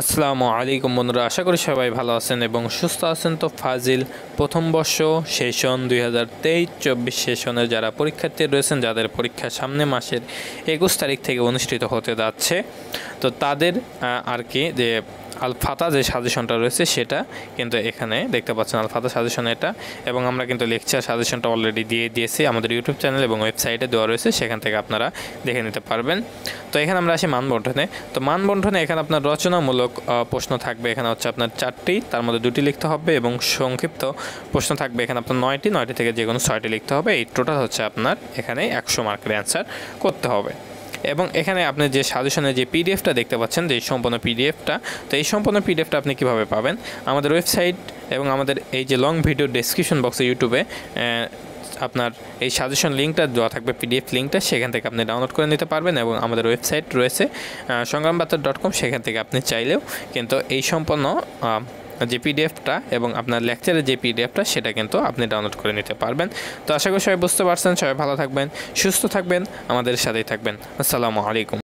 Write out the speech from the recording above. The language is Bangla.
আসসালামু আলাইকুম বন্ধুরা, আশা করি সবাই ভালো আছেন এবং সুস্থ আছেন। তো ফাজিল প্রথম বর্ষ সেশন 2023-24 সেশনের যারা পরীক্ষার্থী রয়েছেন, যাদের পরীক্ষা সামনে মাসের 21 তারিখ থেকে অনুষ্ঠিত হতে যাচ্ছে, তো তাদের আর কি যে আল ফাতা যে সাজেশনটা রয়েছে সেটা কিন্তু এখানে দেখতে পাচ্ছেন। আল ফাতা সাজেশন এটা, এবং আমরা কিন্তু লেকচার সাজেশনটা অলরেডি দিয়ে দিয়েছি আমাদের ইউটিউব চ্যানেল এবং ওয়েবসাইটে দেওয়া রয়েছে, সেখান থেকে আপনারা দেখে নিতে পারবেন। তো এখানে আমরা আসি মানবন্ধনে। তো মানবন্ধনে এখানে আপনার রচনামূলক প্রশ্ন থাকবে, এখানে হচ্ছে আপনার 4টি, তার মধ্যে 2টি লিখতে হবে, এবং সংক্ষিপ্ত প্রশ্ন থাকবে এখানে আপনার 9টি থেকে যে কোনো 6টি লিখতে হবে। এই টোটাল হচ্ছে আপনার এখানে 100 মার্কের অ্যান্সার করতে হবে। এবং এখানে আপনি যে সাজেশনের যে পিডিএফটা দেখতে পাচ্ছেন, যে সম্পূর্ণ পিডিএফটা, তো এই সম্পূর্ণ পিডিএফটা আপনি কীভাবে পাবেন? আমাদের ওয়েবসাইট এবং আমাদের এই যে লং ভিডিও ডেসক্রিপশন বক্সে ইউটিউবে আপনার এই সাজেশন লিঙ্কটা দেওয়া থাকবে, পিডিএফ লিঙ্কটা, সেখান থেকে আপনি ডাউনলোড করে নিতে পারবেন। এবং আমাদের ওয়েবসাইট রয়েছে সংগ্রামবার্তা.com, সেখান থেকে আপনি চাইলেও কিন্তু এই সম্পূর্ণ যে পিডিএফটা এবং আপনার লেকচারের যে পিডিএফটা সেটা কিন্তু আপনি ডাউনলোড করে নিতে পারবেন। তো আশা করি সবাই বুঝতে পারছেন। সবাই ভালো থাকবেন, সুস্থ থাকবেন, আমাদের সাথেই থাকবেন। আসসালামু আলাইকুম।